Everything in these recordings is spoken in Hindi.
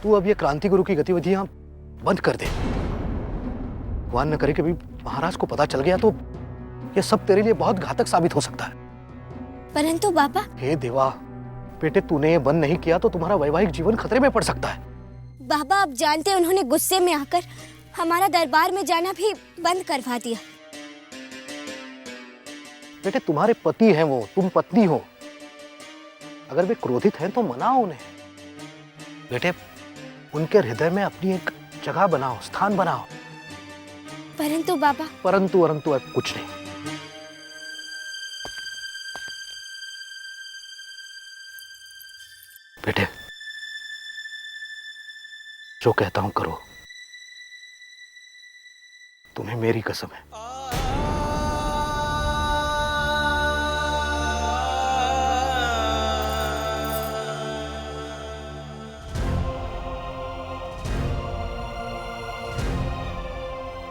तू अब ये क्रांति गुरु की गतिविधियां बंद कर दे। भगवान न करे कभी महाराज को पता चल गया तो ये सब तेरे लिए बहुत घातक साबित हो सकता है। परंतु बाबा। हे देवा, बेटे तूने ये बंद नहीं किया तो तुम्हारा वैवाहिक जीवन खतरे में पड़ सकता है। बाबा, आप जानते हैं उन्होंने गुस्से में आकर हमारा दरबार में जाना भी बंद करवा दिया। बेटे तुम्हारे पति हैं वो, तुम पत्नी हो। अगर वे क्रोधित हैं तो मनाओ उन्हें। बेटे उनके हृदय में अपनी एक जगह बनाओ, स्थान बनाओ। परंतु बाबा। परंतु परंतु अब कुछ नहीं। बेटे जो कहता हूं करो, तुम्हें मेरी कसम है।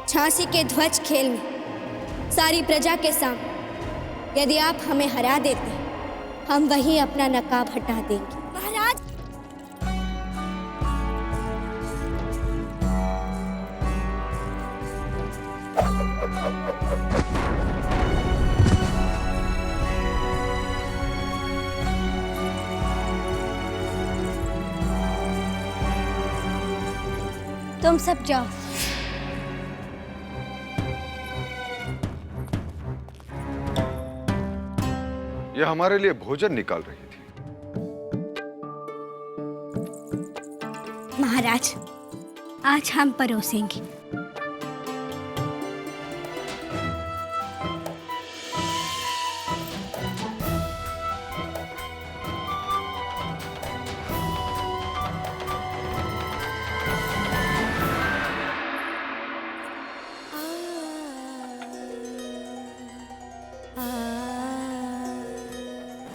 झांसी के ध्वज खेल में सारी प्रजा के सामने यदि आप हमें हरा देते हैं, हम वहीं अपना नकाब हटा देंगे। महाराज। तुम सब जाओ। ये हमारे लिए भोजन निकाल रही थी। महाराज, आज हम परोसेंगे।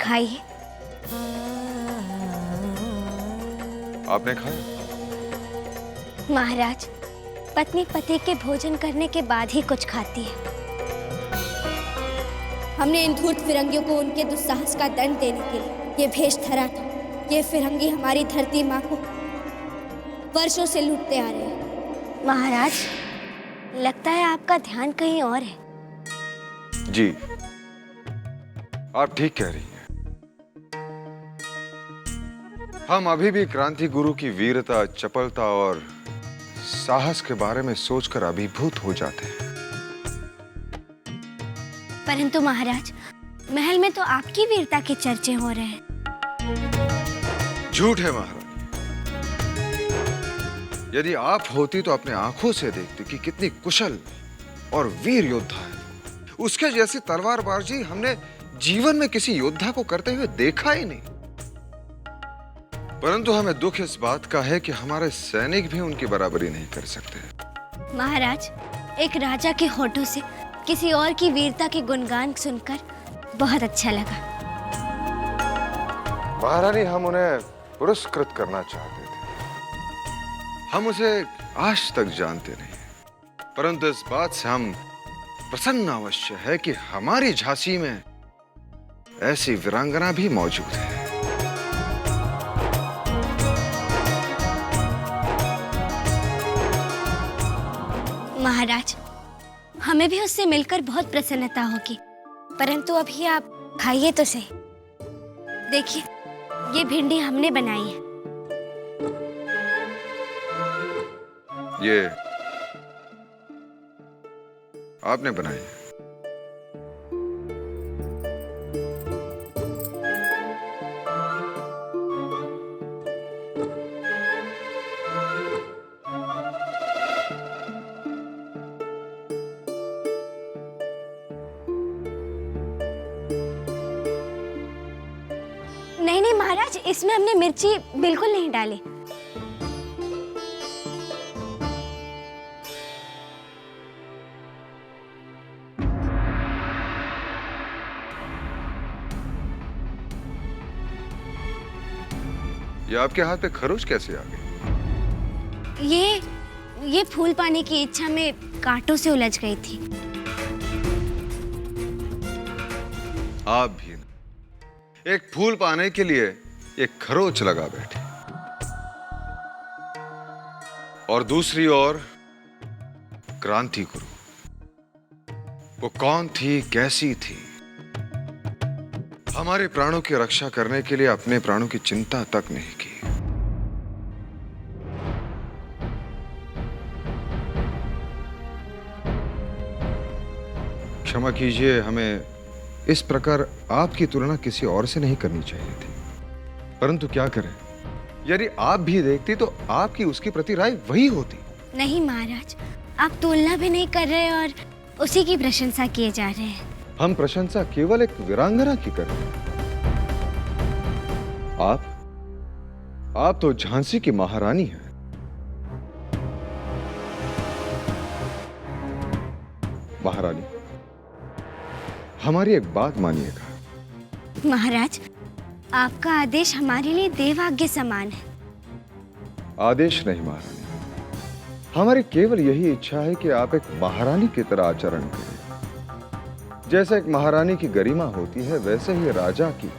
खाइए। आपने खाया? महाराज, पत्नी पति के भोजन करने के बाद ही कुछ खाती है। हमने इन धूर्त फिरंगियों को उनके दुस्साहस का दंड देने के लिए ये भेष धरा था। ये फिरंगी हमारी धरती माँ को वर्षों से लूटते आ रहे हैं। महाराज, लगता है आपका ध्यान कहीं और है। जी, आप ठीक कह रही हैं। हम अभी भी क्रांति गुरु की वीरता, चपलता और साहस के बारे में सोचकर अभिभूत हो जाते हैं। परंतु महाराज, महल में तो आपकी वीरता के चर्चे हो रहे हैं। झूठ है महारानी। यदि आप होती तो अपने आंखों से देखती कि कितनी कुशल और वीर योद्धा है। उसके जैसी तलवारबाजी हमने जीवन में किसी योद्धा को करते हुए देखा ही नहीं। परंतु हमें दुख इस बात का है कि हमारे सैनिक भी उनकी बराबरी नहीं कर सकते। महाराज, एक राजा के होठों से किसी और की वीरता के गुणगान सुनकर बहुत अच्छा लगा। महारानी, हम उन्हें पुरस्कृत करना चाहते थे। हम उसे आज तक जानते नहीं, परंतु इस बात से हम प्रसन्न अवश्य है कि हमारी झांसी में ऐसी वीरांगना भी मौजूद है। महाराज, हमें भी उससे मिलकर बहुत प्रसन्नता होगी। परंतु अभी आप खाइए तो सही। देखिए, ये भिंडी हमने बनाई है। ये आपने बनाई है? नहीं नहीं महाराज, इसमें हमने मिर्ची बिल्कुल नहीं डाली। ये आपके हाथ पे खरोच कैसे आ गई? ये फूल पाने की इच्छा में कांटों से उलझ गई थी। आप भी ना, एक फूल पाने के लिए एक खरोच लगा बैठे। और दूसरी ओर क्रांति गुरु। वो कौन थी, कैसी थी? हमारे प्राणों की रक्षा करने के लिए अपने प्राणों की चिंता तक नहीं की। क्षमा कीजिए, हमें इस प्रकार आपकी तुलना किसी और से नहीं करनी चाहिए थी, परंतु क्या करें, यदि आप भी देखती तो आपकी उसके प्रति राय वही होती। नहीं महाराज, आप तुलना भी नहीं कर रहे और उसी की प्रशंसा किए जा रहे हैं। हम प्रशंसा केवल एक वीरांगना की कर रहे हैं। आप तो झांसी की महारानी हैं। महारानी, हमारी एक बात मानिएगा। महाराज, आपका आदेश हमारे लिए देवाज्ञा समान है। आदेश नहीं महारानी, हमारी केवल यही इच्छा है कि आप एक महारानी की तरह आचरण करें। जैसे एक महारानी की गरिमा होती है, वैसे ही राजा की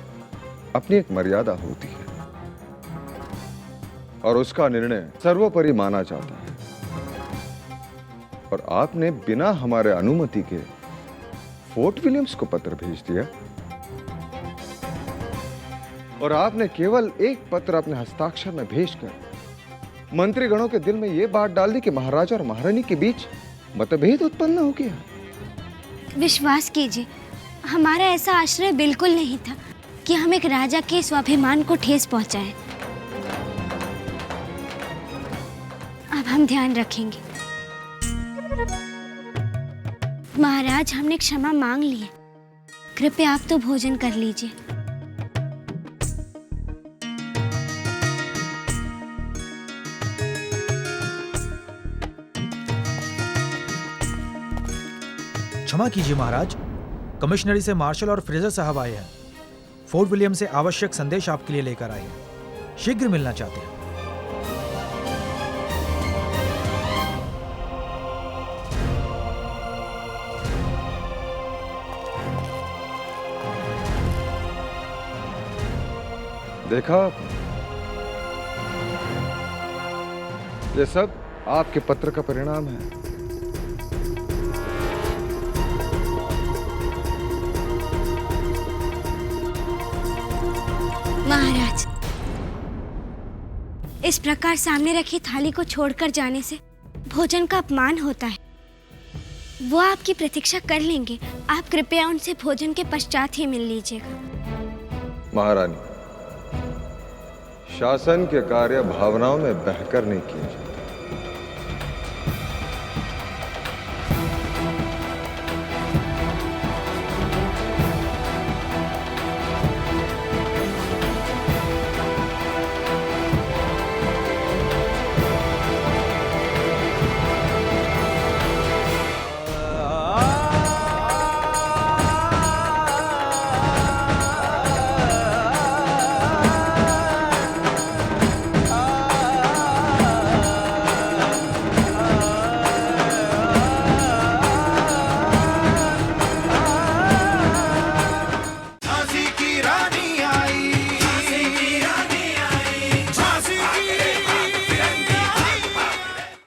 अपनी एक मर्यादा होती है और उसका निर्णय सर्वोपरि माना जाता है। और आपने बिना हमारे अनुमति के फोर्ट विलियम्स को पत्र भेज दिया और आपने केवल एक पत्र अपने हस्ताक्षर में भेजकर मंत्रीगणों के दिल में यह बात डाल दी कि महाराजा और महारानी के बीच मतभेद उत्पन्न हो गया। विश्वास कीजिए, हमारा ऐसा आश्रय बिल्कुल नहीं था कि हम एक राजा के स्वाभिमान को ठेस पहुंचाएं। अब हम ध्यान रखेंगे। महाराज, हमने क्षमा मांग ली है, कृपया आप तो भोजन कर लीजिए। क्षमा कीजिए महाराज, कमिश्नरी से मार्शल और फ्रेजर साहब आए हैं। फोर्ट विलियम से आवश्यक संदेश आपके लिए लेकर आए हैं। शीघ्र मिलना चाहते हैं। देखा, ये सब आपके पत्र का परिणाम है। महाराज, इस प्रकार सामने रखी थाली को छोड़कर जाने से भोजन का अपमान होता है। वो आपकी प्रतीक्षा कर लेंगे, आप कृपया उनसे भोजन के पश्चात ही मिल लीजिएगा। महारानी, शासन के कार्य भावनाओं में बहकर नहीं किए जाते।